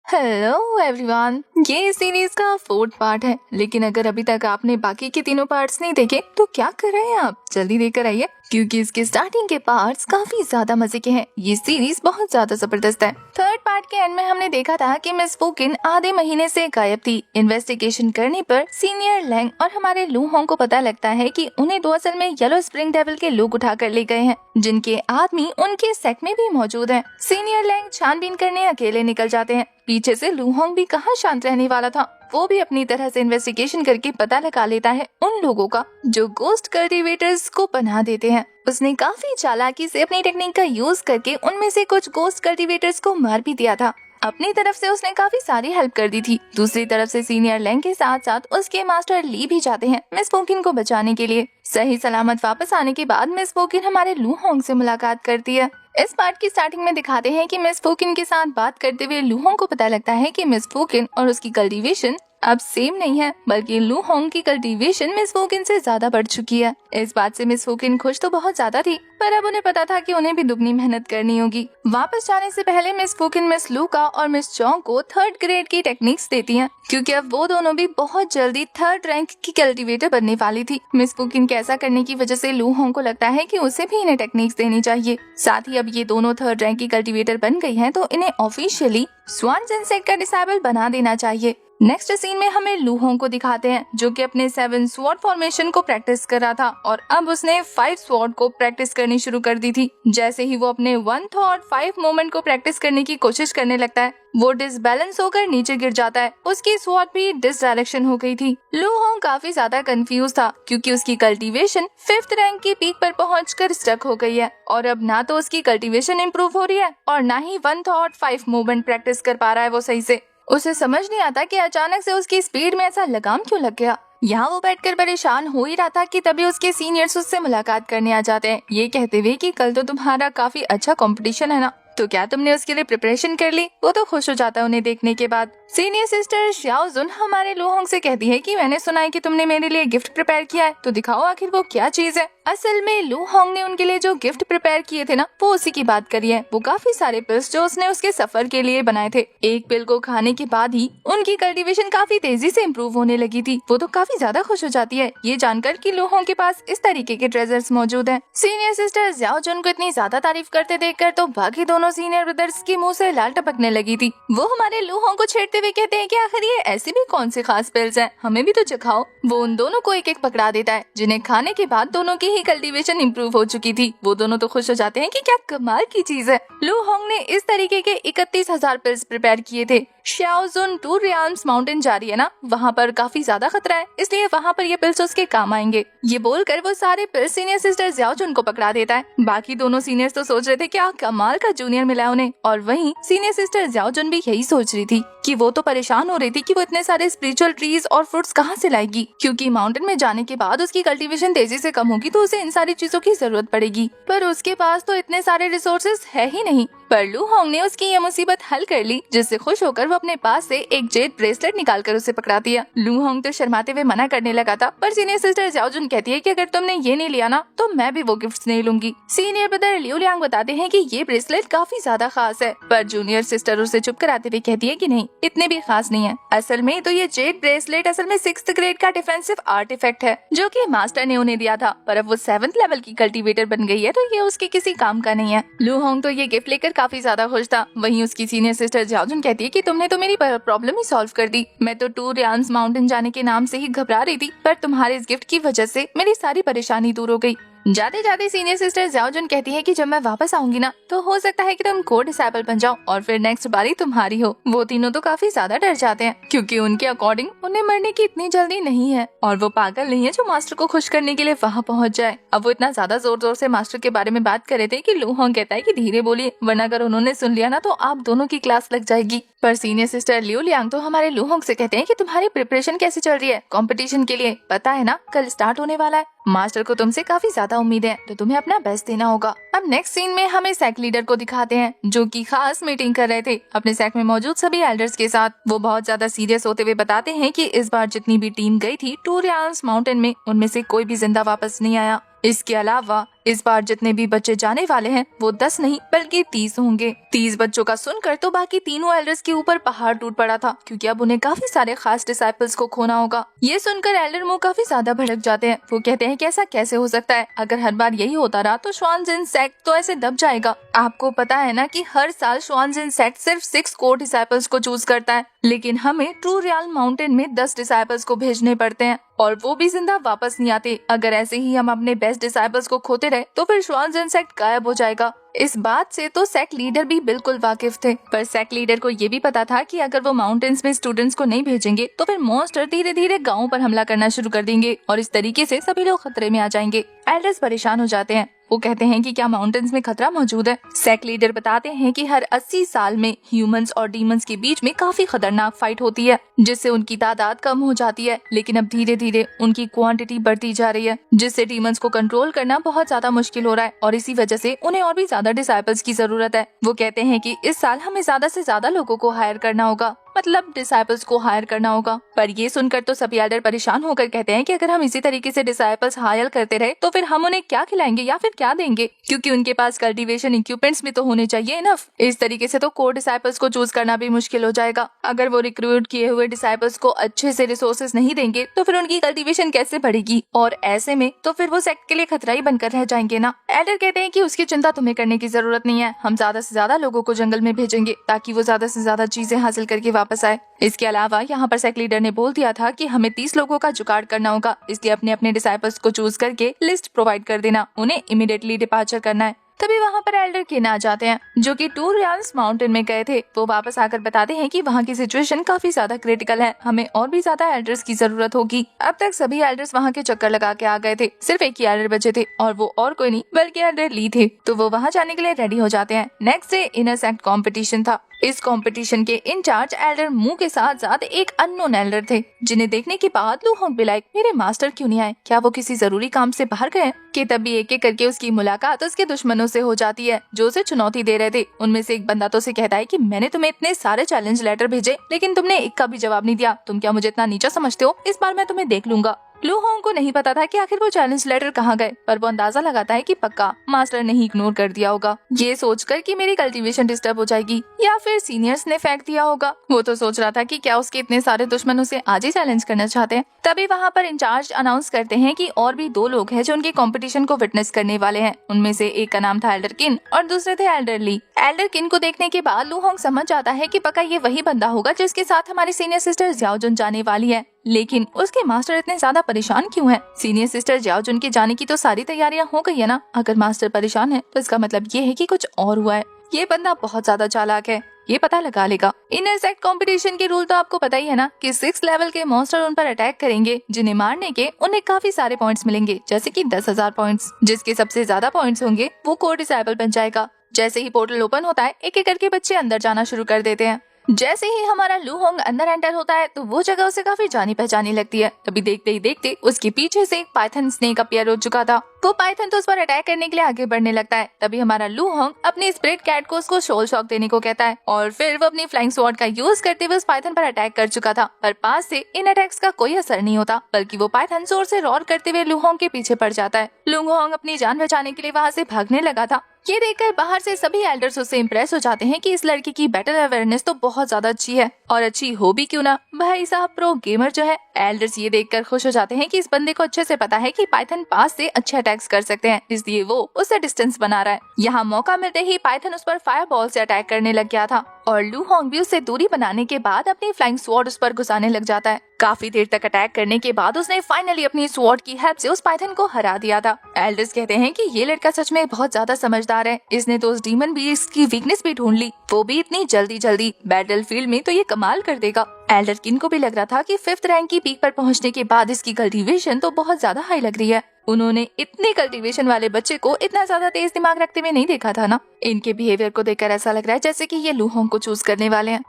Hello everyone, ये इस series का 4th पार्ट है। लेकिन अगर अभी तक आपने बाकी के तीनों पार्ट्स नहीं देखे तो क्या कर रहे हैं आप, जल्दी देखकर आइए क्योंकि इसके स्टार्टिंग के पार्ट्स काफी ज्यादा मजे के हैं। ये सीरीज बहुत ज्यादा जबरदस्त है। 3rd पार्ट के एंड में हमने देखा था कि मिस फुकिन आधे महीने से गायब थी। इन्वेस्टिगेशन करने पर सीनियर लैंग और हमारे लू होंग को पता लगता है कि उन्हें दो असल में येलो स्प्रिंग डेविल के लोग उठा कर ले गए हैं, जिनके आदमी उनके सेट में भी मौजूद हैं। सीनियर लैंग छानबीन करने अकेले निकल जाते हैं। पीछे से लू होंग भी कहाँ शांत रहने वाला था, वो भी अपनी तरह से इन्वेस्टिगेशन करके पता लगा लेता है उन लोगों का जो गोस्ट कल्टीवेटर्स को पनाह देते हैं। उसने काफी चालाकी से अपनी टेक्निक का यूज करके उनमें से कुछ गोस्ट कल्टीवेटर्स को मार भी दिया था। अपनी तरफ से उसने काफी सारी हेल्प कर दी थी। दूसरी तरफ से सीनियर लैंग के साथ साथ उसके मास्टर ली भी जाते हैं मिस फुकिन को बचाने के लिए। सही सलामत वापस आने के बाद मिस फुकिन हमारे लू होंग से मुलाकात करती है। इस पार्ट की स्टार्टिंग में दिखाते हैं कि मिस फुकिन के साथ बात करते हुए लू होंग को पता लगता है कि मिस फुकिन और उसकी कल्टीवेशन अब सेम नहीं है, बल्कि लू होंग की कल्टीवेशन मिस फुकिन से ज्यादा बढ़ चुकी है। इस बात से मिस फुकिन खुश तो बहुत ज्यादा थी, पर अब उन्हें पता था कि उन्हें भी दुगनी मेहनत करनी होगी। वापस जाने से पहले मिस फुकिन मिस लूका और मिस चोंग को 3rd ग्रेड की टेक्निक्स देती हैं, क्योंकि अब वो दोनों भी बहुत जल्दी 3rd रैंक की कल्टीवेटर बनने वाली थी। मिस फुकिन के ऐसा करने की वजह से लू होंग को लगता है कि उसे भी इन्हें टेक्निक्स देनी चाहिए। साथ ही अब ये दोनों 3rd रैंक की कल्टीवेटर बन गई हैं, तो इन्हें ऑफिशियली स्वान जेनसेट का डिसेबल बना देना चाहिए। नेक्स्ट सीन में हमें लू होंग को दिखाते हैं, जो कि अपने 7 स्वॉर्ड फॉर्मेशन को प्रैक्टिस कर रहा था और अब उसने 5 स्वॉर्ड को प्रैक्टिस करनी शुरू कर दी थी। जैसे ही वो अपने 1 थॉट 5 मूवमेंट को प्रैक्टिस करने की कोशिश करने लगता है, वो डिसबैलेंस होकर नीचे गिर जाता है। उसकी स्वॉर्ड भी डिसडायरेक्शन हो गई थी। लू होंग काफी ज्यादा कंफ्यूज था, क्योंकि उसकी कल्टीवेशन 5th रैंक की पीक पर पहुंचकर स्टक हो गई है और अब ना तो उसकी कल्टीवेशन इम्प्रूव हो रही है और ना ही 1 थॉट 5 मूवमेंट प्रैक्टिस कर पा रहा है वो सही से। उसे समझ नहीं आता कि अचानक से उसकी स्पीड में ऐसा लगाम क्यों लग गया। यहाँ वो बैठकर परेशान हो ही रहा था कि तभी उसके सीनियर्स उससे मुलाकात करने आ जाते हैं, ये कहते हुए कि कल तो तुम्हारा काफी अच्छा कंपटीशन है ना, तो क्या तुमने उसके लिए प्रिपरेशन कर ली। वो तो खुश हो जाता है उन्हें देखने के बाद। सीनियर सिस्टर श्याओजुन हमारे लू होंग से कहती है कि मैंने सुना है कि तुमने मेरे लिए गिफ्ट प्रिपेयर किया है, तो दिखाओ आखिर वो क्या चीज है। असल में लू होंग ने उनके लिए जो गिफ्ट प्रिपेयर किए थे ना, वो उसी की बात करी है। वो काफी सारे पिल्स जो उसने उसके सफर के लिए बनाए थे। एक पिल को खाने के बाद ही उनकी कल्टीवेशन काफी तेजी से इम्प्रूव होने लगी थी। वो तो काफी ज्यादा खुश हो जाती है ये जानकर कि लू होंग के पास इस तरीके के ट्रेजर्स मौजूद हैं। सीनियर सिस्टर श्याओजुन को इतनी ज्यादा तारीफ करते देखकर तो बाकी दोनों सीनियर ब्रदर्स के मुंह से लाल टपकने लगी थी। वो हमारे लू होंग को छेड़ते हुए कहते हैं कि आखिर ये ऐसी भी कौन सी खास पिल्स हैं, हमें भी तो चखाओ। वो उन दोनों को एक एक पकड़ा देता है, जिन्हें खाने के बाद दोनों की ही कल्टीवेशन इम्प्रूव हो चुकी थी। वो दोनों तो खुश हो जाते हैं कि क्या कमाल की चीज है। लू होंग ने इस तरीके के 31,000 पिल्स प्रिपेयर किए थे। श्याओजुन टू रियाम्स माउंटेन जा रही है ना, वहाँ पर काफी ज्यादा खतरा है, इसलिए वहाँ पर ये पिल्स उसके काम आएंगे। ये बोलकर वो सारे पिल्स सीनियर सिस्टर श्याओजुन को पकड़ा देता है। बाकी दोनों सीनियर्स तो सोच रहे थे क्या कमाल का जूनियर मिला है उन्हें, और वहीं सीनियर सिस्टर श्याओजुन भी यही सोच रही थी कि वो तो परेशान हो रही थी कि वो इतने सारे स्पिरिचुअल ट्रीज और फ्रूट्स कहाँ से लाएगी, क्योंकि माउंटेन में जाने के बाद उसकी कल्टीवेशन तेजी से कम होगी, तो उसे इन सारी चीजों की जरूरत पड़ेगी। पर उसके पास तो इतने सारे रिसोर्सेज है ही नहीं। पर लू होंग ने उसकी ये मुसीबत हल कर ली, जिससे खुश होकर वो अपने पास से एक जेड ब्रेसलेट निकालकर उसे पकड़ा दिया। लू होंग तो शर्माते हुए मना करने लगा था, पर सीनियर सिस्टर श्याओजुन कहती है कि अगर तुमने ये नहीं लिया ना, तो मैं भी वो गिफ्ट्स नहीं लूंगी। सीनियर ब्रदर लिu लियांग बताते हैं कि ये ब्रेसलेट काफी ज्यादा खास है, पर जूनियर सिस्टर उसे चुप कराते हुए कहती है कि नहीं, इतने भी खास नहीं है। असल में तो ये जेड ब्रेसलेट असल में 6th ग्रेड का डिफेंसिव आर्टिफैक्ट है, जो कि मास्टर ने उन्हें दिया था, पर अब वो 7th लेवल की कल्टीवेटर बन गई है, तो ये उसके किसी काम का नहीं है। लू होंग तो ये गिफ्ट लेकर काफी ज्यादा खुश था। वहीं उसकी सीनियर सिस्टर श्याओजुन कहती है कि तुमने तो मेरी प्रॉब्लम ही सॉल्व कर दी। मैं तो टू रियाम्स माउंटेन जाने के नाम से ही घबरा रही थी, पर तुम्हारे इस गिफ्ट की वजह से मेरी सारी परेशानी दूर हो गई। जाते जाते सीनियर सिस्टर श्याओजुन कहती है कि जब मैं वापस आऊंगी ना, तो हो सकता है कि तुम कोड डिसेबल बन जाओ और फिर नेक्स्ट बारी तुम्हारी हो। वो तीनों तो काफी ज्यादा डर जाते हैं, क्योंकि उनके अकॉर्डिंग उन्हें मरने की इतनी जल्दी नहीं है, और वो पागल नहीं है जो मास्टर को खुश करने के लिए वहाँ पहुँच जाए। अब वो इतना ज्यादा जोर जोर से मास्टर के बारे में बात कर रहे थे कि लू होंग कहता है कि धीरे बोलिए, वरना अगर उन्होंने सुन लिया ना तो आप दोनों की क्लास लग जाएगी। पर सीनियर सिस्टर लिu लियांग तो हमारे लू होंग से कहते हैं कि तुम्हारी प्रिपरेशन कैसी चल रही है कंपटीशन के लिए, पता है ना कल स्टार्ट होने वाला है। मास्टर को तुमसे काफी ज्यादा उम्मीद है, तो तुम्हें अपना बेस्ट देना होगा। अब नेक्स्ट सीन में हमें सेक लीडर को दिखाते हैं, जो कि खास मीटिंग कर रहे थे अपने सेक में मौजूद सभी एल्डर्स के साथ। वो बहुत ज्यादा सीरियस होते हुए बताते हैं कि इस बार जितनी भी टीम गई थी टू रियाम्स माउंटेन में, उनमें से कोई भी जिंदा वापस नहीं आया। इसके अलावा इस बार जितने भी बच्चे जाने वाले हैं वो 10 नहीं बल्कि 30 होंगे। 30 बच्चों का सुनकर तो बाकी तीनों एल्डर्स के ऊपर पहाड़ टूट पड़ा था, क्योंकि अब उन्हें काफी सारे खास डिसाइपल्स को खोना होगा। ये सुनकर एल्डर मो काफी ज्यादा भड़क जाते हैं। वो कहते हैं कि ऐसा कैसे हो सकता है, अगर हर बार यही होता रहा तो श्वानज़ेन सेक्ट तो ऐसे दब जाएगा। आपको पता है ना कि हर साल श्वानज़ेन सेक्ट सिर्फ 6 कोर डिसाइपल्स को चूज करता है, लेकिन हमें ट्रू रियल माउंटेन में 10 डिसाइपल्स को भेजने पड़ते हैं और वो भी जिंदा वापस नहीं आते। अगर ऐसे ही हम अपने बेस्ट डिसाइपल्स को खोते रहे तो फिर श्वानज़ेन सेक्ट गायब हो जाएगा। इस बात से तो सेक्ट लीडर भी बिल्कुल वाकिफ थे, पर सेक्ट लीडर को ये भी पता था कि अगर वो माउंटेन्स में स्टूडेंट्स को नहीं भेजेंगे तो फिर मॉन्स्टर धीरे धीरे गाँव पर हमला करना शुरू कर देंगे और इस तरीके से सभी लोग खतरे में आ जाएंगे। एल्डर्स परेशान हो जाते हैं। वो कहते हैं कि क्या माउंटेन्स में खतरा मौजूद है। सेक्ट लीडर बताते हैं कि हर 80 साल में ह्यूमंस और डीमंस के बीच में काफी खतरनाक फाइट होती है, जिससे उनकी तादाद कम हो जाती है, लेकिन अब धीरे धीरे उनकी क्वांटिटी बढ़ती जा रही है, जिससे डीमंस को कंट्रोल करना बहुत ज्यादा मुश्किल हो रहा है और इसी वजह से उन्हें और भी ज्यादा डिसाइपल्स की जरूरत है। वो कहते हैं कि इस साल हमें ज्यादा से ज्यादा लोगों को हायर करना होगा, मतलब डिसाइपल्स को हायर करना होगा। पर ये सुनकर तो सभी एल्डर परेशान होकर कहते हैं कि अगर हम इसी तरीके से डिसाइपल्स हायर करते रहे तो फिर हम उन्हें क्या खिलाएंगे या फिर क्या देंगे, क्योंकि उनके पास कल्टीवेशन इक्विपमेंट्स भी तो होने चाहिए इनफ। इस तरीके से तो कोर डिसाइपल्स को चूज करना भी मुश्किल हो जाएगा। अगर वो रिक्रूट किए हुए डिसाइपल्स को अच्छे से रिसोर्सेज नहीं देंगे तो फिर उनकी कल्टीवेशन कैसे बढ़ेगी, और ऐसे में तो फिर वो सेक्ट के लिए खतरा ही बनकर रह जाएंगे ना। एल्डर कहते हैं कि उसकी चिंता तुम्हें करने की जरूरत नहीं है, हम ज्यादा से ज्यादा लोगों को जंगल में भेजेंगे ताकि वो ज्यादा से ज्यादा चीजें हासिल करके वापस आए। इसके अलावा यहाँ पर सेक्ट लीडर ने बोल दिया था कि हमें 30 लोगों का जुगाड़ करना होगा, इसलिए अपने अपने डिसाइपल्स को चूज करके लिस्ट प्रोवाइड कर देना, उन्हें इमीडिएटली डिपार्चर करना है। तभी वहाँ पर एल्डर किन आ जाते हैं, जो कि टू रियाल्स माउंटेन में गए थे। वो वापस आकर बताते हैं कि वहाँ की सिचुएशन काफी ज्यादा क्रिटिकल है, हमें और भी ज्यादा एल्डर्स की जरूरत होगी। अब तक सभी एल्डर्स वहाँ के चक्कर लगा के आ गए थे, सिर्फ एक ही एल्डर बचे थे और वो और कोई नहीं बल्कि एल्डर ली थे। तो वो वहाँ जाने के लिए रेडी हो जाते हैं। Next day inner sect competition था। इस कंपटीशन के इंचार्ज एल्डर मू के साथ साथ एक अननोन एल्डर थे, जिन्हें देखने के बाद लू होंग भी लाइक मेरे मास्टर क्यों नहीं आए, क्या वो किसी जरूरी काम से बाहर गए। कि तभी एक एक करके उसकी मुलाकात उसके दुश्मनों से हो जाती है, जो उसे चुनौती दे रहे थे। उनमें से एक बंदा तो उसे कहता है कि मैंने तुम्हें इतने सारे चैलेंज लेटर भेजे लेकिन तुमने एक का भी जवाब नहीं दिया, तुम क्या मुझे इतना नीचा समझते हो, इस बार मैं तुम्हें देख लूंगा। लू होंग को नहीं पता था कि आखिर वो चैलेंज लेटर कहाँ गए, पर वो अंदाजा लगाता है कि पक्का मास्टर ने ही इग्नोर कर दिया होगा, ये सोचकर कि मेरी कल्टीवेशन डिस्टर्ब हो जाएगी या फिर सीनियर्स ने फेंक दिया होगा। वो तो सोच रहा था कि क्या उसके इतने सारे दुश्मन उसे आज ही चैलेंज करना चाहते हैं। तभी वहाँ पर इंचार्ज अनाउंस करते हैं कि और भी 2 लोग हैं जो उनके कंपटीशन को विटनेस करने वाले हैं। उनमें से एक का नाम था एल्डर किन और दूसरे थे एल्डर ली। एल्डर किन को देखने के बाद लू होंग समझ जाता है कि पक्का ये वही बंदा होगा जिसके साथ हमारी सीनियर सिस्टर ज्याओजुन जाने वाली है, लेकिन उसके मास्टर इतने ज्यादा परेशान क्यों हैं? सीनियर सिस्टर ज्याओजुन के जाने की तो सारी तैयारियां हो गई है ना, अगर मास्टर परेशान है तो इसका मतलब ये है कि कुछ और हुआ है। ये बंदा बहुत ज्यादा चालाक है, ये पता लगा लेगा। इनर सेक्ट कंपटीशन के रूल तो आपको पता ही है ना कि 6 लेवल के मॉन्स्टर उन पर अटैक करेंगे, जिन्हें मारने के उन्हें काफी सारे पॉइंट्स मिलेंगे, जैसे कि 10,000 पॉइंट्स। जिसके सबसे ज्यादा पॉइंट्स होंगे वो कोर डिसेबल बन जाएगा। जैसे ही पोर्टल ओपन होता है एक एक करके बच्चे अंदर जाना शुरू कर देते हैं। जैसे ही हमारा लू होंग अंदर एंटर होता है तो वो जगह उसे काफी जानी पहचानी लगती है। तभी देखते ही देखते उसके पीछे से एक पाइथन स्नेक अपीयर हो चुका था। वो पाइथन तो उस पर अटैक करने के लिए आगे बढ़ने लगता है। तभी हमारा लू होंग अपने स्प्रिट कैट को उसको शोल शॉक देने को कहता है और फिर वो अपनी फ्लाइंग स्वॉर्ड का यूज करते हुए उस पाइथन पर अटैक कर चुका था, पर पास से इन अटैक्स का कोई असर नहीं होता, बल्कि वो पाइथन जोर से रॉर करते हुए लू होंग के पीछे पड़ जाता है। लू होंग अपनी जान बचाने के लिए वहाँ से भागने लगा था। ये देखकर बाहर से सभी एल्डर्स उससे इम्प्रेस हो जाते हैं कि इस लड़की की बैटल अवेयरनेस तो बहुत ज्यादा अच्छी है, और अच्छी हो भी क्यों ना, भाई साहब प्रो गेमर जो है। एल्डर्स ये देखकर खुश हो जाते हैं कि इस बंदे को अच्छे से पता है कि पाइथन पास से अच्छे अटैक्स कर सकते हैं, इसलिए वो उससे डिस्टेंस बना रहा है। यहाँ मौका मिलते ही पाइथन उस पर फायर बॉल से अटैक करने लग गया था और लू होंग भी उससे दूरी बनाने के बाद अपनी फ्लाइंग स्वॉर्ड उस पर घुसाने लग जाता है। काफी देर तक अटैक करने के बाद उसने फाइनली अपनी स्वॉर्ड की हेल्प से उस पाइथन को हरा दिया था। एल्डर्स कहते हैं कि ये लड़का सच में बहुत ज्यादा समझदार है, इसने तो उस डीमन बीस्ट की वीकनेस भी ढूंढ ली, वो भी इतनी जल्दी बैटल फील्ड में, तो ये कमाल कर देगा। एल्डर किन को भी लग रहा था कि 5th रैंक की पीक पर पहुंचने के बाद इसकी कल्टीवेशन तो बहुत ज्यादा हाई लग रही है। उन्होंने इतने कल्टीवेशन वाले बच्चे को इतना ज्यादा तेज दिमाग रखते हुए नहीं देखा था ना। इनके बिहेवियर को देखकर ऐसा लग रहा है जैसे कि ये लू होंग को चूज करने वाले हैं।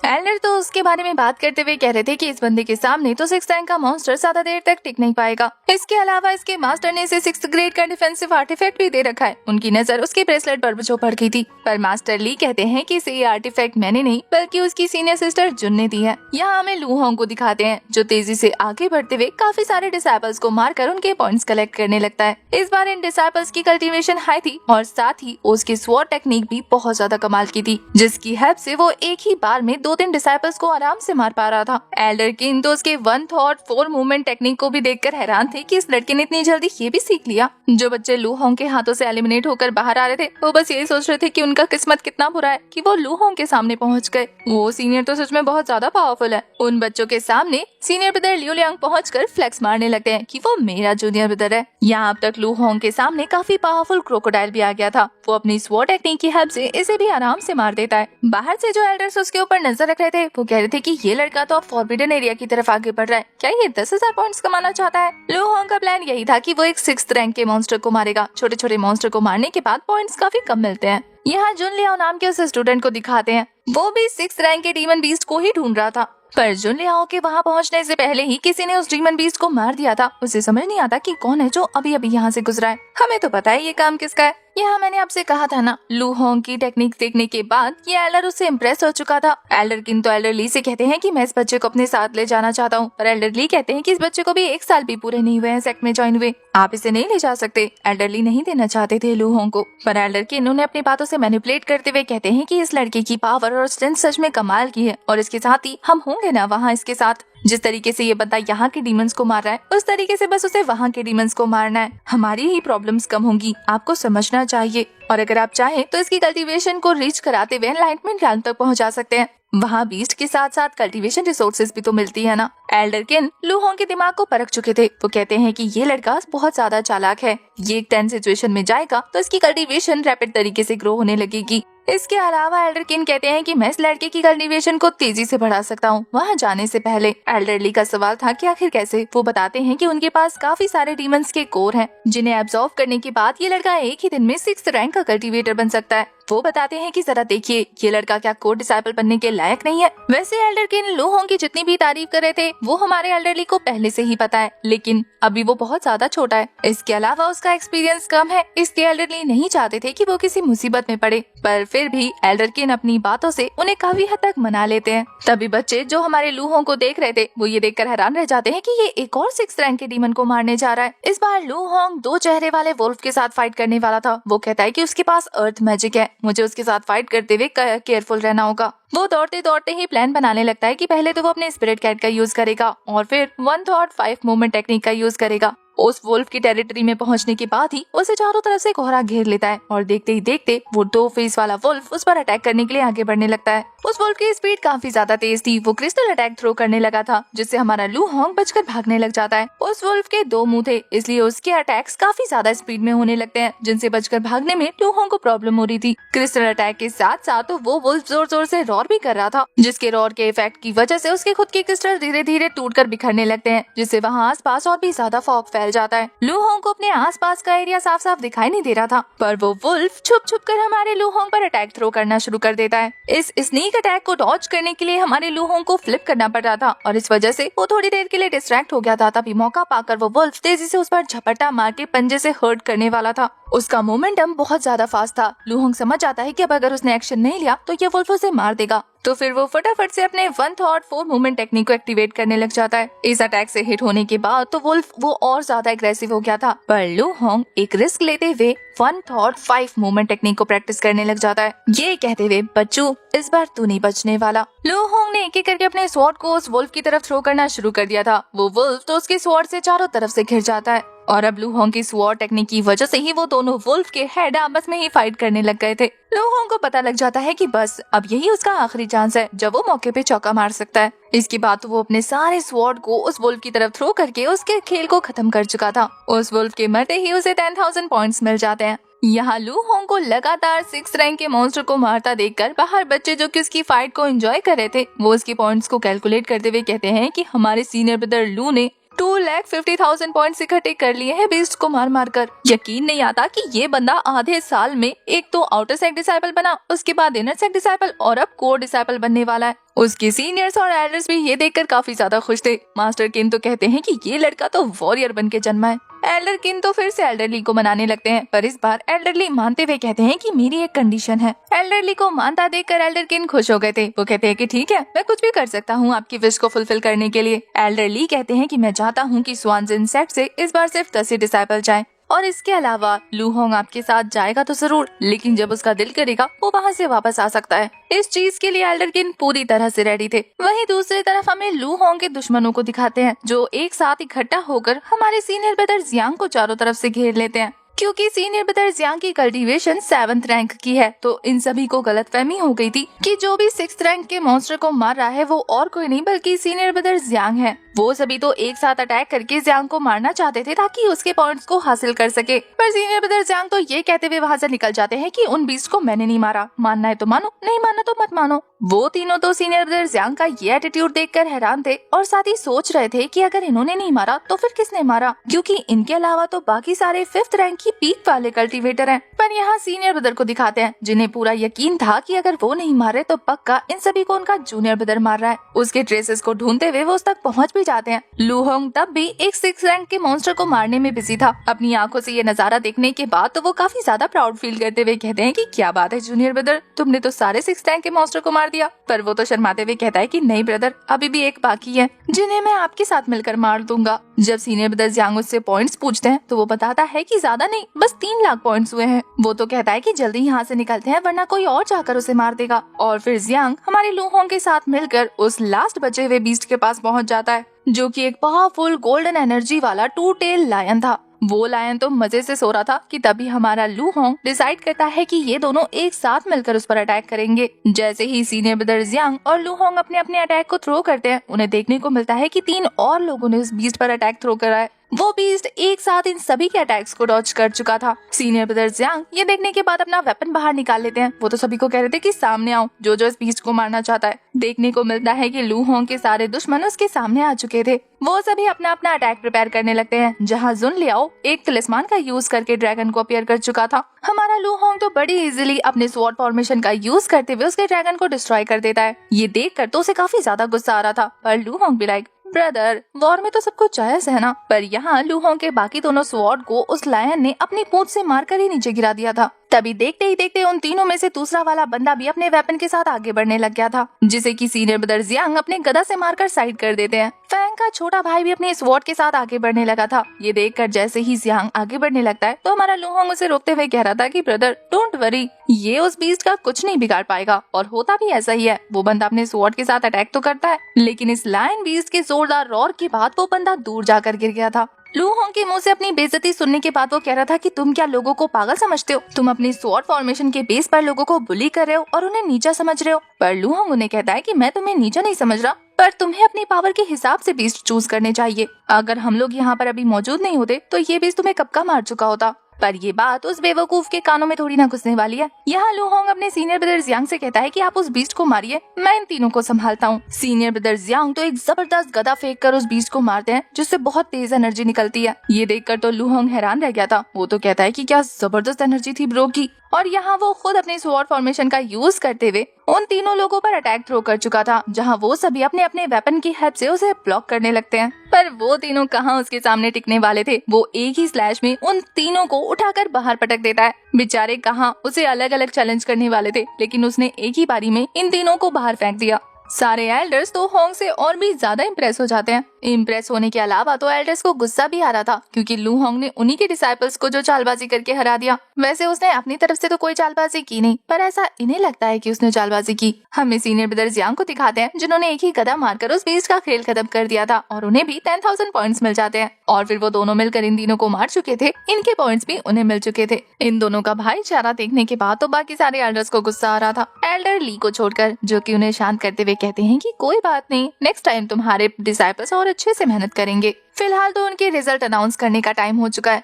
एल्डर तो उसके बारे में बात करते हुए कह रहे थे कि इस बंदे के सामने तो 6th रैंक का मॉन्स्टर ज्यादा देर तक टिक नहीं पाएगा। इसके अलावा इसके मास्टर ने इसे 6th ग्रेड का डिफेंसिव आर्टिफैक्ट भी दे रखा है। उनकी नजर उसके ब्रेसलेट पर जो पड़ गई थी, पर मास्टर ली कहते हैं कि इसे ये आर्टिफैक्ट मैंने नहीं बल्कि उसकी सीनियर सिस्टर जुन ने दी है। यहाँ हमें लू होंग को दिखाते हैं जो तेजी से आगे बढ़ते हुए काफी सारे डिसाइपल्स को मारकर उनके पॉइंट्स कलेक्ट करने लगता है। इस बार इन डिसाइपल्स की कल्टीवेशन हाई थी और साथ ही उसकी स्वॉर्ड टेक्निक भी बहुत ज्यादा कमाल की थी, जिसकी हेल्प से वो एक ही बार में 2-3 डिसाइपल्स को आराम से मार पा रहा था। एल्डर किन तो उसके 1 थॉट 4 मूवमेंट टेक्निक को भी देखकर हैरान थे कि इस लड़के ने इतनी जल्दी ये भी सीख लिया। जो बच्चे लू होंग के हाथों से एलिमिनेट होकर बाहर आ रहे थे वो बस यही सोच रहे थे कि उनका किस्मत कितना बुरा है कि वो लू होंग के सामने पहुंच गए। वो सीनियर तो सच में बहुत ज्यादा पावरफुल है। उन बच्चों के सामने सीनियर ब्रदर लिu लियांग पहुंचकर फ्लेक्स मारने लगते हैं कि वो मेरा जूनियर ब्रदर है। यहाँ अब तक लू होंग के सामने काफी पावरफुल क्रोकोडाइल भी आ गया था। वो अपनी स्वॉर्ड टेक्निक की हेल्प से इसे भी आराम से मार देता है। बाहर से जो एल्डर्स उसके ऊपर नजर रख रहे थे वो कह रहे थे कि ये लड़का तो अब फॉरबिडन एरिया की तरफ आगे बढ़ रहा है, क्या ये 10,000 पॉइंट्स कमाना चाहता है। लू होंग का प्लान यही था कि वो एक 6th रैंक के मॉन्स्टर को मारेगा। छोटे छोटे मॉन्स्टर को मारने के बाद पॉइंट्स काफी कम मिलते हैं। यहाँ जुन लियाओ नाम के उस स्टूडेंट को दिखाते हैं, वो भी 6th रैंक के डीमन बीस्ट को ही ढूंढ रहा था, पर जुन लियाओ के वहाँ पहुँचने से पहले ही किसी ने उस डीमन बीस्ट को मार दिया था। उसे समझ नहीं आता कि कौन है जो अभी अभी यहाँ से गुजरा है। हमें तो पता है ये काम किसका है। यहाँ मैंने आपसे कहा था ना, लू होंग की टेक्निक देखने के बाद ये एल्डर उससे इम्प्रेस हो चुका था। एल्डर किन तो एल्डर ली से कहते हैं कि मैं इस बच्चे को अपने साथ ले जाना चाहता हूँ, पर एल्डर ली कहते हैं कि इस बच्चे को भी 1 साल भी पूरे नहीं हुए हैं सेक्ट में ज्वाइन हुए, आप इसे नहीं ले जा सकते। एल्डर ली नहीं देना चाहते थे लू होंग को, पर एल्डर किन उन्हें अपनी बातों से मैनिपुलेट करते हुए कहते हैं कि इस लड़के की पावर और स्ट्रेंथ सच में कमाल की है और इसके साथ ही हम होंगे ना वहाँ इसके साथ। जिस तरीके से ये बंदा यहाँ के डीमंस को मार रहा है उस तरीके से बस उसे वहाँ के डीमंस को मारना है। हमारी ही प्रॉब्लम्स कम होंगी, आपको समझना चाहिए। और अगर आप चाहें तो इसकी कल्टीवेशन को रीच कराते हुए एनलाइटमेंट रैंक तक पहुँचा सकते हैं। वहाँ बीस्ट के साथ साथ कल्टीवेशन रिसोर्सेज भी तो मिलती है ना। एल्डर किन लू होंग के दिमाग को परख चुके थे। वो कहते हैं कि ये लड़का बहुत ज्यादा चालाक है, ये एक 10 सिचुएशन में जाएगा तो इसकी कल्टीवेशन रैपिड तरीके से ग्रो होने लगेगी। इसके अलावा एल्डर किन कहते हैं कि मैं इस लड़के की कल्टीवेशन को तेजी से बढ़ा सकता हूँ। वहाँ जाने से पहले एल्डर ली का सवाल था कि आखिर कैसे। वो बताते हैं कि उनके पास काफी सारे डीमंस के कोर हैं, जिन्हें एब्जॉर्व करने के बाद ये लड़का एक ही दिन में 6th रैंक का कल्टीवेटर बन सकता है। वो बताते हैं कि जरा देखिए ये लड़का क्या कोर डिसाइपल बनने के लायक नहीं है। वैसे एल्डर किन लू होंग की जितनी भी तारीफ कर रहे थे वो हमारे एल्डर ली को पहले से ही पता है, लेकिन अभी वो बहुत ज्यादा छोटा है। इसके अलावा उसका एक्सपीरियंस कम है, इसलिए एल्डर ली नहीं चाहते थे कि वो किसी मुसीबत में पड़े, पर फिर भी एल्डर किन अपनी बातों से उन्हें काफी हद तक मना लेते हैं। तभी बच्चे जो हमारे लू होंग को देख रहे थे वो ये देखकर हैरान रह जाते हैं कि ये एक और 6th रैंक के डीमन को मारने जा रहा है। इस बार लू होंग 2 चेहरे वाले वुल्फ के साथ फाइट करने वाला था। वो कहता है कि उसके पास अर्थ मैजिक है, मुझे उसके साथ फाइट करते हुए केयरफुल रहना होगा। वो दौड़ते दौड़ते ही प्लान बनाने लगता है कि पहले तो वो अपने स्पिरिट कैट का यूज करेगा और फिर 1 थॉट 5 मूवमेंट टेक्निक का यूज करेगा। उस वुल्फ की टेरिटरी में पहुंचने के बाद ही उसे चारों तरफ से कोहरा घेर लेता है और देखते ही देखते वो 2 फेस वाला वुल्फ उस पर अटैक करने के लिए आगे बढ़ने लगता है। उस वुल्फ की स्पीड काफी ज्यादा तेज थी। वो क्रिस्टल अटैक थ्रो करने लगा था, जिससे हमारा लू होंग बचकर भागने लग जाता है। उस वुल्फ के 2 मुंह थे, इसलिए उसके अटैक्स काफी ज्यादा स्पीड में होने लगते हैं, जिनसे बचकर भागने में लू होंग को प्रॉब्लम हो रही थी। क्रिस्टल अटैक के साथ साथ तो वो वुल्फ जोर जोर से रॉर भी कर रहा था, जिसके रॉर के इफेक्ट की वजह से उसके खुद के क्रिस्टल धीरे धीरे टूटकर बिखरने लगते हैं, जिससे वहाँ आसपास और भी ज्यादा फॉग फैल जाता है। लू होंग को अपने आसपास का एरिया साफ साफ दिखाई नहीं दे रहा था, पर वो वुल्फ छुप छुप कर हमारे लू होंग पर अटैक थ्रो करना शुरू कर देता है। इस स्नीक अटैक को डॉज करने के लिए हमारे लू होंग को फ्लिप करना पड़ रहा था और इस वजह से वो थोड़ी देर के लिए डिस्ट्रैक्ट हो गया था। तभी मौका पाकर वो वुल्फ तेजी से उस पर झपट्टा मार के पंजे से हर्ट करने वाला था। उसका मोमेंटम बहुत ज्यादा फास्ट था। लू होंग समझ जाता है कि अब अगर उसने एक्शन नहीं लिया तो ये वुल्फ उसे मार देगा, तो फिर वो फटाफट से अपने 1 थॉट 4 मूवमेंट टेक्निक को एक्टिवेट करने लग जाता है। इस अटैक से हिट होने के बाद तो वुल्फ वो और ज्यादा एग्रेसिव हो गया था, पर लू होंग एक रिस्क लेते हुए 1 थॉट 5 मूवमेंट टेक्निक को प्रैक्टिस करने लग जाता है। ये कहते हुए बच्चू इस बार तू नहीं बचने वाला। लू होंग ने एक एक करके अपने स्वॉर्ड को उस वुल्फ की तरफ थ्रो करना शुरू कर दिया था। वो वुल्फ तो उसके स्वॉर्ड से चारों तरफ से घिर जाता है और अब लू होंग की स्वॉर्ड टेक्निक की वजह से ही वो दोनों वुल्फ के हेड आपस में ही फाइट करने लग गए थे। लू होंग को पता लग जाता है कि बस अब यही उसका आखिरी चांस है जब वो मौके पे चौका मार सकता है। इसके बाद तो वो अपने सारे स्वॉर्ड को उस वुल्फ की तरफ थ्रो करके उसके खेल को खत्म कर चुका था। उस वुल्फ के मरते ही उसे 10,000 पॉइंट्स मिल जाते हैं। यहाँ लू होंग को लगातार 6th रैंक के मॉन्स्टर को मारता देखकर बाहर बच्चे जो कि उसकी फाइट को एंजॉय कर रहे थे वो उसके पॉइंट्स को कैलकुलेट करते हुए कहते हैं कि हमारे सीनियर ब्रदर लू ने 2,50,000 पॉइंट्स इकट्ठे कर लिए हैं बीस्ट को मार मार कर। यकीन नहीं आता कि ये बंदा आधे साल में एक तो आउटर सेक्ट डिसाइपल बना, उसके बाद इनर सेक्ट डिसाइपल और अब कोर डिसाइपल बनने वाला है। उसके सीनियर्स और एल्डर्स भी ये देखकर काफी ज्यादा खुश थे। मास्टर किन तो कहते हैं कि ये लड़का तो वॉरियर बन के जन्मा है। एल्डर किन तो फिर से एल्डरली को मनाने लगते हैं, पर इस बार एल्डरली मानते हुए कहते हैं कि मेरी एक कंडीशन है। एल्डरली को मानता देखकर एल्डर किन खुश हो गए थे। वो कहते हैं कि ठीक है, मैं कुछ भी कर सकता हूँ आपकी विश को फुलफिल करने के लिए। एल्डरली कहते हैं कि मैं चाहता हूँ कि स्वानजिन सेक्ट से इस बार सिर्फ 10 ही डिसाइपल जाएं, और इसके अलावा लू होंग आपके साथ जाएगा तो जरूर, लेकिन जब उसका दिल करेगा वो वहाँ से वापस आ सकता है। इस चीज के लिए एल्डर किन पूरी तरह से रेडी थे। वहीं दूसरी तरफ हमें लू होंग के दुश्मनों को दिखाते हैं, जो एक साथ इकट्ठा होकर हमारे सीनियर ब्रदर जियांग को चारों तरफ से घेर लेते हैं। क्योंकि सीनियर ब्रदर जियांग की कल्टीवेशन 7th रैंक की है, तो इन सभी को गलतफहमी हो गई थी कि जो भी 6th रैंक के मॉन्स्टर को मार रहा है वो और कोई नहीं बल्कि सीनियर ब्रदर जियांग है। वो सभी तो एक साथ अटैक करके जियांग को मारना चाहते थे ताकि उसके पॉइंट्स को हासिल कर सके, पर सीनियर ब्रदर जियांग तो ये कहते हुए वहाँ से निकल जाते हैं कि उन बीस्ट को मैंने नहीं मारा, मानना है तो मानो, नहीं मानना तो मत मानो। वो तीनों तो सीनियर ब्रदर जियांग का ये एटीट्यूड देखकर हैरान थे और साथ ही सोच रहे थे कि अगर इन्होंने नहीं मारा तो फिर किसने मारा, क्योंकि इनके अलावा तो बाकी सारे 5th रैंक की पीक वाले कल्टीवेटर हैं। पर यहाँ सीनियर ब्रदर को दिखाते हैं जिन्हें पूरा यकीन था कि अगर वो नहीं मारे तो पक्का इन सभी को उनका जूनियर ब्रदर मार रहा है। उसके ट्रेसेस को ढूंढते हुए वो उस तक पहुँच भी जाते हैं। लू होंग तब भी एक 6th रैंक के मॉन्स्टर को मारने में बिजी था। अपनी आंखों से ये नजारा देखने के बाद तो वो काफी ज्यादा प्राउड फील करते हुए कहते हैं कि क्या बात है जूनियर ब्रदर, तुमने तो सारे 6th रैंक के मॉन्स्टर को मार दिया। पर वो तो शर्माते हुए कहता है कि नहीं ब्रदर, अभी भी एक बाकी है जिन्हें मैं आपके साथ मिलकर मार दूंगा। जब सीनियर ब्रदर जियांग उससे पॉइंट्स पूछते हैं तो वो बताता है कि ज्यादा नहीं, बस 3 लाख पॉइंट्स हुए हैं। वो तो कहता है कि जल्दी यहाँ से निकलते हैं वरना कोई और जाकर उसे मार देगा। और फिर जियांग हमारे लू होंग के साथ मिलकर उस लास्ट बचे हुए बीस्ट के पास पहुँच जाता है, जो कि एक पावरफुल गोल्डन एनर्जी वाला 2 टेल लायन था। वो लायन तो मजे से सो रहा था कि तभी हमारा लू होंग डिसाइड करता है कि ये दोनों एक साथ मिलकर उस पर अटैक करेंगे। जैसे ही सीनियर ब्रदर जियांग और लू होंग अपने अपने अटैक को थ्रो करते हैं, उन्हें देखने को मिलता है कि 3 और लोगों ने उस बीस्ट पर अटैक थ्रो करा है। वो बीस्ट एक साथ इन सभी के अटैक्स को डॉज कर चुका था। सीनियर ब्रदर जियांग ये देखने के बाद अपना वेपन बाहर निकाल लेते हैं। वो तो सभी को कह रहे थे कि सामने आओ, जो जो इस बीस्ट को मारना चाहता है। देखने को मिलता है कि लू होंग के सारे दुश्मन उसके सामने आ चुके थे। वो सभी अपना अपना अटैक प्रिपेयर करने लगते हैं, जहाँ जुन लियाओ एक तिलिस्मान का यूज करके ड्रैगन को अपीयर कर चुका था। हमारा लू होंग तो बड़ी इजीली अपने स्वॉर्ड फॉर्मेशन का यूज करते हुए उसके ड्रैगन को डिस्ट्रॉय कर देता है। ये देख कर तो उसे काफी ज्यादा गुस्सा आ रहा था, पर लू होंग भी लाइक ब्रदर, वॉर में तो सब कुछ जायज है ना। पर यहाँ लू होंग के बाकी दोनों स्वॉर्ड को उस लायन ने अपनी पूंछ से मारकर ही नीचे गिरा दिया था। तभी देखते ही देखते उन तीनों में से दूसरा वाला बंदा भी अपने वेपन के साथ आगे बढ़ने लग गया था, जिसे कि सीनियर ब्रदर जियांग अपने गदा से मारकर साइड कर देते हैं। फैंग का छोटा भाई भी अपने स्वॉर्ड के साथ आगे बढ़ने लगा था। ये देखकर जैसे ही जियांग आगे बढ़ने लगता है तो हमारा लू होंग उसे रोकते हुए कह रहा था कि ब्रदर डोंट वरी, ये उस बीस्ट का कुछ नहीं बिगाड़ पाएगा। और होता भी ऐसा ही है। वो बंदा अपने स्वॉर्ड के साथ अटैक तो करता है, लेकिन इस लायन बीस्ट के जोरदार रॉर के बाद वो बंदा दूर जाकर गिर गया था। लू होंग के मुंह से अपनी बेइज्जती सुनने के बाद वो कह रहा था कि तुम क्या लोगों को पागल समझते हो? तुम अपनी स्वॉर्ड फॉर्मेशन के बेस पर लोगों को बुली कर रहे हो और उन्हें नीचा समझ रहे हो। पर लू होंग उन्हें कहता है कि मैं तुम्हें नीचा नहीं समझ रहा, पर तुम्हें अपनी पावर के हिसाब से बीस्ट चूज करने चाहिए। अगर हम लोग यहाँ पर अभी मौजूद नहीं होते तो ये बीस्ट तुम्हें कब का मार चुका होता। पर ये बात उस बेवकूफ के कानों में थोड़ी ना घुसने वाली है। यहाँ लू होंग अपने सीनियर ब्रदर जियांग से कहता है कि आप उस बीस्ट को मारिए, मैं इन तीनों को संभालता हूँ। सीनियर ब्रदर जियांग तो एक जबरदस्त गदा फेंक कर उस बीस्ट को मारते हैं, जिससे बहुत तेज एनर्जी निकलती है। ये देखकर तो लू होंग हैरान रह गया था। वो तो कहता है कि क्या जबरदस्त एनर्जी थी ब्रो की। और यहाँ वो खुद अपने स्वॉर्ड फॉर्मेशन का यूज करते हुए उन तीनों लोगों पर अटैक थ्रो कर चुका था, जहाँ वो सभी अपने अपने वेपन की हेल्प से उसे ब्लॉक करने लगते हैं। पर वो तीनों कहाँ उसके सामने टिकने वाले थे। वो एक ही स्लैश में उन तीनों को उठाकर बाहर पटक देता है। बेचारे कहाँ उसे अलग अलग चैलेंज करने वाले थे, लेकिन उसने एक ही बारी में इन तीनों को बाहर फेंक दिया। सारे एल्डर्स तो होंग से और भी ज्यादा इम्प्रेस हो जाते हैं। इम्प्रेस होने के अलावा तो एल्डर्स को गुस्सा भी आ रहा था, क्योंकि लू होंग ने उन्हीं के डिसाइपल्स को जो चालबाजी करके हरा दिया। वैसे उसने अपनी तरफ से तो कोई चालबाजी की नहीं, पर ऐसा इन्हें लगता है कि उसने चालबाजी की। हमें सीनियर ब्रदर जियांग को दिखाते हैं, जिन्होंने एक ही गदा मारकर उस बीस्ट का खेल खत्म कर दिया था, और उन्हें भी 10,000 पॉइंट्स मिल जाते हैं। और फिर वो दोनों मिलकर इन तीनों को मार चुके थे। इनके पॉइंट्स भी उन्हें मिल चुके थे। इन दोनों का भाईचारा देखने के बाद तो बाकी सारे एल्डर्स को गुस्सा आ रहा था, एल्डर ली को छोड़कर, जो कि उन्हें शांत करते हुए कहते हैं कि कोई बात नहीं, नेक्स्ट टाइम तुम्हारे डिसाइपल्स और अच्छे से मेहनत करेंगे। फिलहाल तो उनके रिजल्ट अनाउंस करने का टाइम हो चुका है।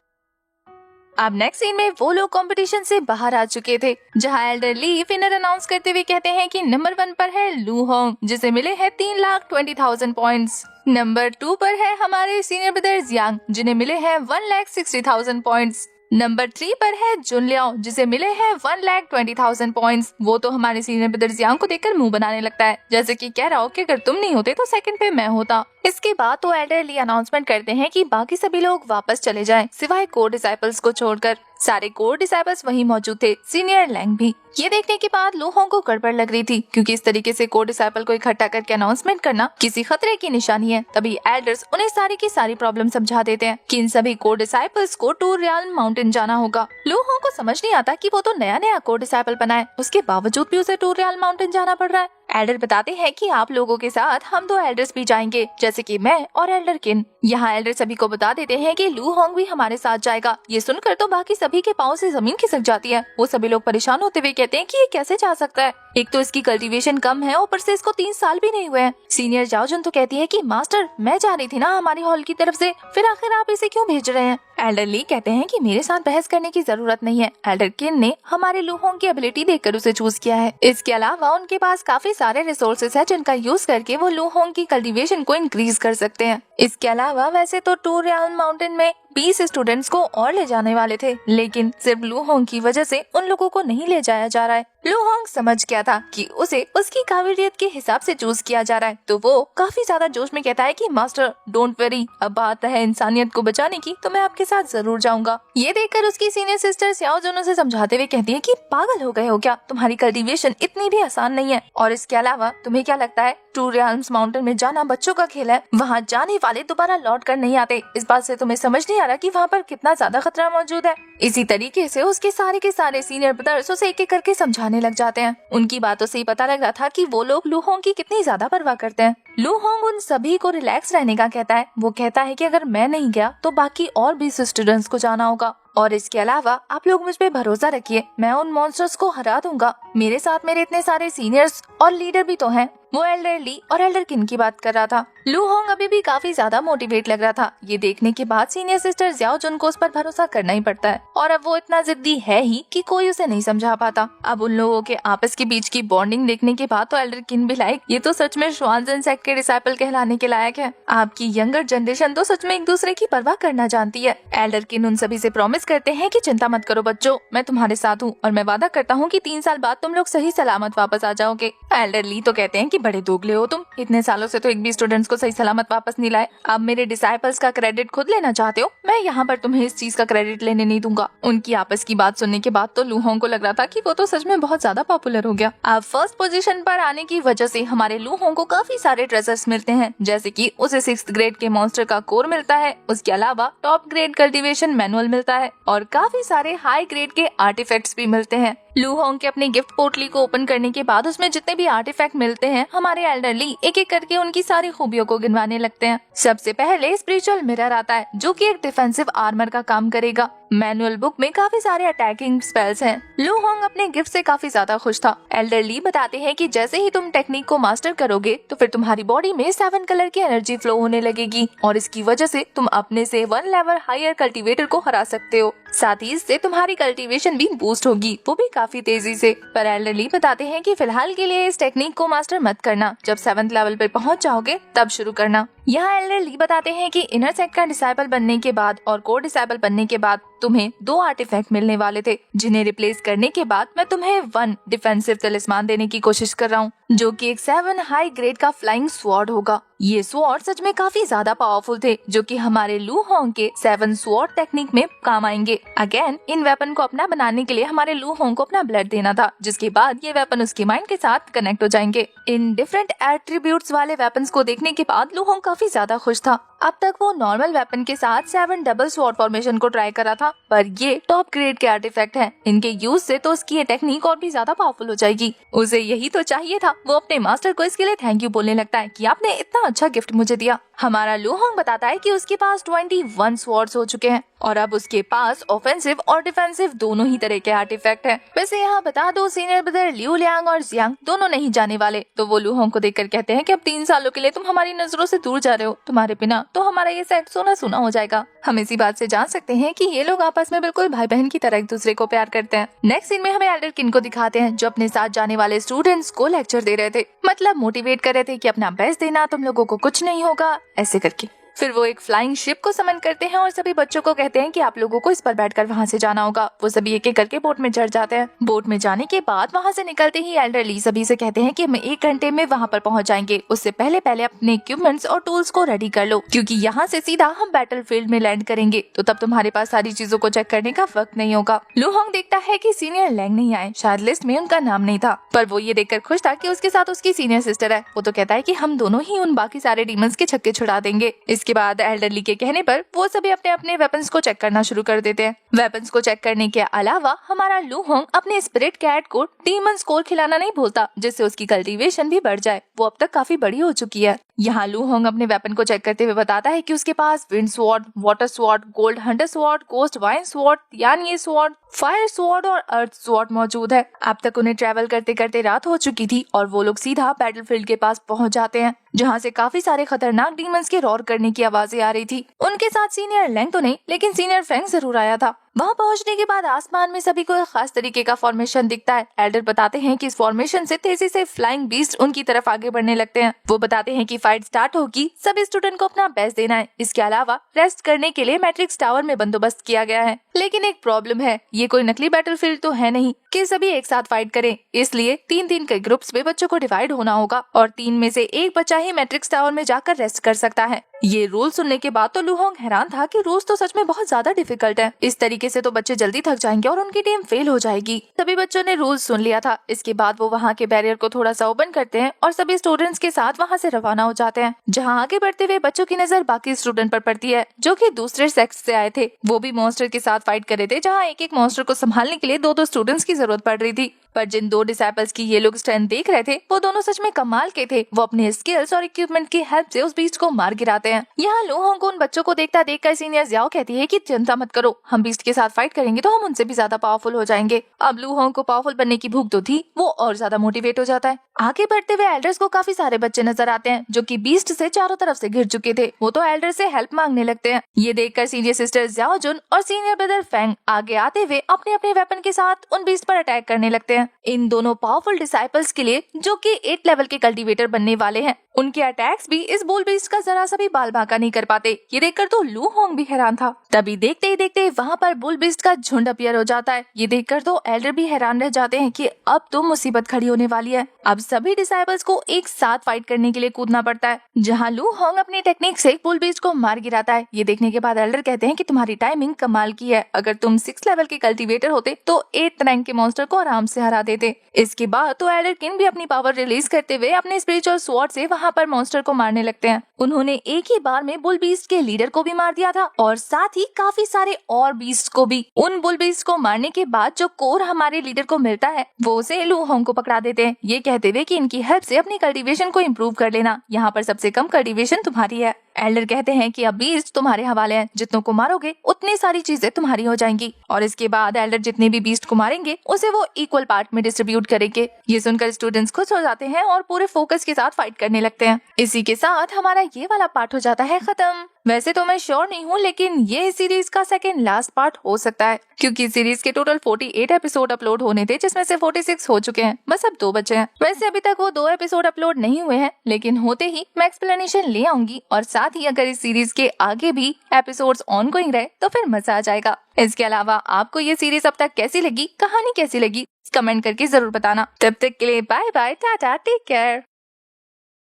अब नेक्स्ट सीन में वो लोग कंपटीशन से बाहर आ चुके थे, जहां एल्डर ली विनर अनाउंस करते हुए कहते हैं कि नंबर 1 पर है लू होंग, जिसे मिले हैं 3,20,000 पॉइंट्स। नंबर 2 पर है हमारे सीनियर ब्रदर्स यांग, जिन्हें मिले हैं 1,60,000 पॉइंट्स। नंबर 3 पर है जुन लियाओ, जिसे मिले हैं 1,20,000 पॉइंट्स। वो तो हमारे सीनियर ब्रदर्स यांग को देखकर मुंह बनाने लगता है, जैसे कि कह रहा हो कि अगर तुम नहीं होते तो सेकंड पे मैं होता। इसके बाद तो एल्डर ली अनाउंसमेंट करते हैं कि बाकी सभी लोग वापस चले जाएं, सिवाय कोर डिसाइपल्स को छोड़कर। सारे कोर डिसाइपल्स वहीं मौजूद थे, सीनियर लैंग भी। ये देखने के बाद लू होंग को गड़बड़ लग रही थी, क्योंकि इस तरीके से कोर डिसाइपल को इकट्ठा करके अनाउंसमेंट करना किसी खतरे की निशानी है। तभी एल्डर्स उन्हें सारी की सारी प्रॉब्लम समझा देते हैं कि इन सभी कोर डिसाइपल्स को टू रियल माउंटेन जाना होगा। लू होंग को समझ नहीं आता कि वो तो नया नया कोर डिसाइपल बना है, उसके बावजूद भी उसे टू रियल माउंटेन जाना पड़ रहा है। एल्डर बताते हैं कि आप लोगों के साथ हम 2 एल्डर्स भी जाएंगे, जैसे कि मैं और एल्डर किन। यहाँ एल्डर सभी को बता देते हैं कि लू होंग भी हमारे साथ जाएगा। ये सुनकर तो बाकी सभी के पाँव से जमीन खिसक जाती है। वो सभी लोग परेशान होते हुए कहते हैं कि ये कैसे जा सकता है, एक तो इसकी कल्टीवेशन कम है, ऊपर से इसको 3 साल भी नहीं हुए हैं। सीनियर जाओजुन तो कहती है कि मास्टर मैं जा रही थी ना हमारी हॉल की तरफ से, फिर आखिर आप इसे क्यों भेज रहे हैं। एल्डर ली कहते हैं कि मेरे साथ बहस करने की जरूरत नहीं है, एल्डर किन ने हमारे लू होंग की एबिलिटी देखकर उसे चूज किया है। इसके अलावा उनके पास काफी सारे रिसोर्सेज है, जिनका यूज करके वो लू होंग की कल्टीवेशन को इंक्रीज कर सकते हैं। इसके अलावा वैसे तो टू रियल माउंटेन में 20 स्टूडेंट्स को और ले जाने वाले थे, लेकिन सिर्फ लू होंग की वजह से उन लोगों को नहीं ले जाया जा रहा है। लू होंग समझ गया था कि उसे उसकी काबिलियत के हिसाब से चूज किया जा रहा है, तो वो काफी ज्यादा जोश में कहता है कि मास्टर डोंट वरी, अब बात है इंसानियत को बचाने की, तो मैं आपके साथ जरूर जाऊंगा। ये देखकर उसकी सीनियर सिस्टर स्याओ जुन उसे समझाते हुए कहती है कि पागल हो गए हो क्या, तुम्हारी कल्टीवेशन इतनी भी आसान नहीं है, और इसके अलावा तुम्हें क्या लगता है टू रियल्स माउंटेन में जाना बच्चों का खेल है, वहाँ जाने वाले दोबारा लौट कर नहीं आते। इस बात से तुम्हें समझ नहीं आ रहा कि वहाँ पर कितना ज्यादा खतरा मौजूद है। इसी तरीके से उसके सारे के सारे सीनियर ब्रदर्स उसे एक एक करके समझाने लग जाते हैं। उनकी बातों से ही पता लग रहा था कि वो लोग लू होंग की कितनी ज्यादा परवाह करते हैं। लू होंग उन सभी को रिलैक्स रहने का कहता है। वो कहता है कि अगर मैं नहीं गया तो बाकी और 20 स्टूडेंट्स को जाना होगा, और इसके अलावा आप लोग मुझ पे भरोसा रखिए, मैं उन मॉन्स्टर्स को हरा दूंगा। मेरे साथ मेरे इतने सारे सीनियर्स और लीडर भी तो हैं। वो एल्डर ली और एल्डर किन की बात कर रहा था। लू होंग अभी भी काफी ज्यादा मोटिवेट लग रहा था। ये देखने के बाद सीनियर सिस्टर ज्याओ जुन को उस पर भरोसा करना ही पड़ता है, और अब वो इतना जिद्दी है ही कि कोई उसे नहीं समझा पाता। अब उन लोगों के आपस के बीच की बॉन्डिंग देखने के बाद तो एल्डर किन भी लाइक, ये तो सच में श्वानजन सेक्ट के डिसाइपल कहलाने के लायक है। आपकी यंगर जनरेशन तो सच में एक दूसरे की परवाह करना जानती है। एल्डर किन उन सभी से प्रॉमिस करते हैं कि चिंता मत करो बच्चों, मैं तुम्हारे साथ हूँ, और मैं वादा करता हूँ कि 3 साल बाद तुम लोग सही सलामत वापस आ जाओगे। एल्डर ली तो कहते हैं कि बड़े दोगले हो तुम, इतने सालों से तो एक भी स्टूडेंट्स को सही सलामत वापस नहीं लाए। अब मेरे डिसाइपल्स का क्रेडिट खुद लेना चाहते हो, मैं यहाँ पर तुम्हें इस चीज का क्रेडिट लेने नहीं दूंगा। उनकी आपस की बात सुनने के बाद तो लू होंग को लग रहा था कि वो तो सच में बहुत ज्यादा पॉपुलर हो गया। अब फर्स्ट पोजीशन पर आने की वजह से हमारे लू होंग को काफी सारे ट्रेजर्स मिलते हैं, जैसे कि उसे 6th ग्रेड के मॉन्स्टर का कोर मिलता है, उसके अलावा टॉप ग्रेड कल्टीवेशन मैनुअल मिलता है, और काफी सारे हाई ग्रेड के आर्टिफैक्ट्स भी मिलते हैं। लू होंग के अपने गिफ्ट पोर्टली को ओपन करने के बाद उसमें जितने भी आर्टिफैक्ट मिलते हैं, हमारे एल्डर ली एक एक करके उनकी सारी खूबियों को गिनवाने लगते हैं। सबसे पहले स्पिरिचुअल मिरर आता है, जो कि एक डिफेंसिव आर्मर का काम करेगा। मैनुअल बुक में काफी सारे अटैकिंग स्पेल्स हैं। लू होंग अपने गिफ्ट से काफी ज्यादा खुश था। एल्डर ली बताते हैं कि जैसे ही तुम टेक्निक को मास्टर करोगे तो फिर तुम्हारी बॉडी में 7 कलर की एनर्जी फ्लो होने लगेगी, और इसकी वजह से तुम अपने से 1 लेवल हायर कल्टीवेटर को हरा सकते हो। साथ ही इससे तुम्हारी कल्टीवेशन भी बूस्ट होगी, वो भी काफी तेजी से। पर एल्डर ली बताते हैं कि फिलहाल के लिए इस टेक्निक को मास्टर मत करना, जब 7th लेवल पे पहुंच जाओगे तब शुरू करना। यहाँ एल्डर ली बताते हैं कि इनर सेक्ट का डिसाइपल बनने के बाद और कोर डिसाइपल बनने के बाद तुम्हें 2 आर्टिफैक्ट मिलने वाले थे, जिन्हें रिप्लेस करने के बाद मैं तुम्हें 1 डिफेंसिव तलिस्मान देने की कोशिश कर रहा हूँ, जो कि एक 7 हाई ग्रेड का फ्लाइंग स्वॉर्ड होगा। ये स्वॉर्ड सच में काफी ज्यादा पावरफुल थे, जो कि हमारे लू होंग के 7 स्वॉर्ड टेक्निक में काम आएंगे। अगेन इन वेपन को अपना बनाने के लिए हमारे लू होंग को अपना ब्लड देना था, जिसके बाद ये वेपन उसके माइंड के साथ कनेक्ट हो जाएंगे। इन डिफरेंट एट्रीब्यूट्स वाले वेपन्स को देखने के बाद लू होंग काफी ज्यादा खुश था। अब तक वो नॉर्मल वेपन के साथ 7 डबल स्वॉर्ड फॉर्मेशन को ट्राई करा था, पर ये टॉप ग्रेड के आर्टिफैक्ट हैं। इनके यूज से तो उसकी ये टेक्निक और भी ज्यादा पावरफुल हो जाएगी। उसे यही तो चाहिए था। वो अपने मास्टर को इसके लिए थैंक यू बोलने लगता है कि आपने इतना अच्छा गिफ्ट मुझे दिया। हमारा लू होंग बताता है कि उसके पास 21 स्वॉर्ड्स हो चुके हैं, और अब उसके पास ऑफेंसिव और डिफेंसिव दोनों ही तरह के आर्टिफैक्ट हैं। वैसे यहाँ बता दो, सीनियर ब्रदर लिu लियांग और जियांग दोनों नहीं जाने वाले, तो वो लू होंग को देखकर कहते हैं कि अब 3 सालों के लिए तुम हमारी नजरों से दूर जा रहे हो, तुम्हारे बिना तो हमारा ये सेट सोना सुना हो जाएगा। हम इसी बात से जान सकते हैं कि ये लोग आपस में बिल्कुल भाई बहन की तरह एक दूसरे को प्यार करते हैं। नेक्स्ट सीन में हमें एल्डर किन को दिखाते हैं जो अपने साथ जाने वाले स्टूडेंट्स को लेक्चर दे रहे थे, मतलब मोटिवेट कर रहे थे कि अपना बेस्ट देना, तुम लोगों को कुछ नहीं होगा, ऐसे करके। फिर वो एक फ्लाइंग शिप को समन करते हैं और सभी बच्चों को कहते हैं कि आप लोगों को इस पर बैठकर वहाँ से जाना होगा। वो सभी एक एक करके बोट में चढ़ जाते हैं। बोट में जाने के बाद वहाँ से निकलते ही एल्डर ली सभी से कहते हैं कि हम 1 घंटे में वहाँ पर पहुँच जाएंगे, उससे पहले पहले अपने इक्विपमेंट्स और टूल्स को रेडी कर लो, क्योंकि यहाँ से सीधा हम बैटल फील्ड में लैंड करेंगे, तो तब तुम्हारे पास सारी चीजों को चेक करने का वक्त नहीं होगा। लू होंग देखता है कि सीनियर लैंग नहीं आए, शायद लिस्ट में उनका नाम नहीं था, पर वो ये देखकर खुश था कि उसके साथ उसकी सीनियर सिस्टर है। वो तो कहता है कि हम दोनों ही उन बाकी सारे डीमंस के छक्के छुड़ा देंगे। इसके बाद एल्डर के कहने पर वो सभी अपने अपने वेपन्स को चेक करना शुरू कर देते हैं। वेपन्स को चेक करने के अलावा हमारा लू होंग अपने स्पिरिट कैट को डीमन स्कोर खिलाना नहीं भूलता, जिससे उसकी कल्टीवेशन भी बढ़ जाए। वो अब तक काफी बड़ी हो चुकी है। यहाँ लू होंग अपने वेपन को चेक करते हुए बताता है कि उसके पास wind sword, water sword, gold hunter sword, ghost wine sword, यानी स्वॉर्ड, फायर स्वॉर्ड और अर्थ स्वॉर्ड मौजूद है। अब तक उन्हें ट्रैवल करते करते रात हो चुकी थी और वो लोग सीधा बैटलफील्ड के पास पहुंच जाते हैं, जहाँ से काफी सारे खतरनाक डीमंस के रॉर करने की आवाजें आ रही थी। उनके साथ सीनियर लैंग तो नहीं, लेकिन सीनियर फेंग जरूर आया था। वहाँ पहुँचने के बाद आसमान में सभी को एक खास तरीके का फॉर्मेशन दिखता है। एल्डर बताते हैं कि इस फॉर्मेशन से तेजी से फ्लाइंग बीस्ट उनकी तरफ आगे बढ़ने लगते हैं। वो बताते हैं कि फाइट स्टार्ट होगी, सभी स्टूडेंट को अपना बेस्ट देना है। इसके अलावा रेस्ट करने के लिए मैट्रिक्स टावर में बंदोबस्त किया गया है, लेकिन एक प्रॉब्लम है, ये कोई नकली बैटलफील्ड तो है नहीं कि सभी एक साथ फाइट करें, इसलिए 3-3 के ग्रुप्स में बच्चों को डिवाइड होना होगा और 3 में से एक बच्चा ही मैट्रिक्स टावर में जाकर रेस्ट कर सकता है। ये रूल सुनने के बाद तो लू होंग हैरान था कि रूल्स तो सच में बहुत ज्यादा डिफिकल्ट है। इस तरीके से तो बच्चे जल्दी थक जाएंगे और उनकी टीम फेल हो जाएगी। सभी बच्चों ने रूल्स सुन लिया था। इसके बाद वो वहाँ के बैरियर को थोड़ा सा ओपन करते हैं और सभी स्टूडेंट्स के साथ वहाँ से रवाना हो जाते हैं। जहाँ आगे बढ़ते हुए बच्चों की नजर बाकी स्टूडेंट पर पड़ती है जो कि दूसरे सेक्स से आए थे। वो भी मॉन्स्टर के साथ फाइट कर रहे थे, जहाँ एक एक मॉन्स्टर को संभालने के लिए 2-2 स्टूडेंट्स की जरूरत पड़ रही थी। पर जिन 2 डिसाइपल्स की ये लोग स्ट्रेंथ देख रहे थे, वो दोनों सच में कमाल के थे। वो अपने स्किल्स और इक्विपमेंट की हेल्प से उस बीस्ट को मार गिराते हैं। यहाँ लू होंग को उन बच्चों को देखकर सीनियर जियाओ कहती है कि चिंता मत करो, हम बीस्ट के साथ फाइट करेंगे तो हम उनसे भी ज्यादा पावरफुल हो जाएंगे। अब लू होंग को पावरफुल बनने की भूख तो थी, वो और ज्यादा मोटिवेट हो जाता है। आगे बढ़ते हुए एल्डर्स को काफी सारे बच्चे नजर आते हैं जो कि बीस्ट से चारों तरफ से घिर चुके थे। वो तो एल्डर से हेल्प मांगने लगते हैं। ये देखकर सीनियर सिस्टर जियाओ जुन और सीनियर ब्रदर फेंग आगे आते हुए अपने अपने वेपन के साथ उन बीस्ट पर अटैक करने लगते हैं। इन दोनों पावरफुल डिसाइपल्स के लिए, जो कि 8 लेवल के कल्टीवेटर बनने वाले हैं, उनके अटैक्स भी इस बुल बीस्ट का जरा सा भी बाल बांका नहीं कर पाते। ये देखकर तो लू होंग भी हैरान था। तभी देखते ही देखते वहाँ पर बुल बीस्ट का झुंड अपीयर हो जाता है। ये देखकर तो एल्डर भी हैरान रह जाते हैं कि अब तो मुसीबत खड़ी होने वाली है। अब सभी डिसाइपल्स को एक साथ फाइट करने के लिए कूदना पड़ता है, जहाँ लू होंग अपनी टेक्निक से बुल बीस्ट को मार गिराता है। ये देखने के बाद एल्डर कहते हैं कि तुम्हारी टाइमिंग कमाल की है, अगर तुम 6 लेवल के कल्टीवेटर होते तो 8th रैंक के मॉन्स्टर को आराम से हरा देते। इसके बाद तो एल्डर किन भी अपनी पावर रिलीज करते हुए अपने स्पिरिचुअल स्वॉर्ड से वहाँ पर मॉन्स्टर को मारने लगते हैं। उन्होंने एक ही बार में बुल बीस्ट के लीडर को भी मार दिया था और साथ ही काफी सारे और बीस्ट को भी। उन बुल बीस्ट को मारने के बाद जो कोर हमारे लीडर को मिलता है, वो उसे लू होंग को पकड़ा देते हैं, ये कहते हुए कि इनकी हेल्प से अपनी कल्टीवेशन को इम्प्रूव कर लेना, यहाँ पर सबसे कम कल्टीवेशन तुम्हारी है। एल्डर कहते हैं कि अब बीस्ट तुम्हारे हवाले हैं, जितनों को मारोगे उतनी सारी चीजें तुम्हारी हो जाएंगी। और इसके बाद एल्डर जितने भी बीस्ट को मारेंगे उसे वो इक्वल पार्ट में डिस्ट्रीब्यूट करेंगे। ये सुनकर स्टूडेंट्स खुश हो जाते हैं और पूरे फोकस के साथ फाइट करने लगते हैं। इसी के साथ हमारा ये वाला पार्ट हो जाता है खत्म। वैसे तो मैं श्योर नहीं हूँ, लेकिन ये सीरीज का सेकंड लास्ट पार्ट हो सकता है, क्योंकि सीरीज के टोटल 48 एपिसोड अपलोड होने थे, जिसमें से 46 हो चुके हैं, बस अब 2 बचे हैं। वैसे अभी तक वो 2 एपिसोड अपलोड नहीं हुए हैं, लेकिन होते ही मैं एक्सप्लेनेशन ले आऊंगी। और साथ ही अगर इस सीरीज के आगे भी एपिसोड्स ऑनगोइंग रहे तो फिर मजा आ जाएगा। इसके अलावा आपको ये सीरीज अब तक कैसी लगी, कहानी कैसी लगी, कमेंट करके जरूर बताना। तब तक के लिए bye bye, tata, take care.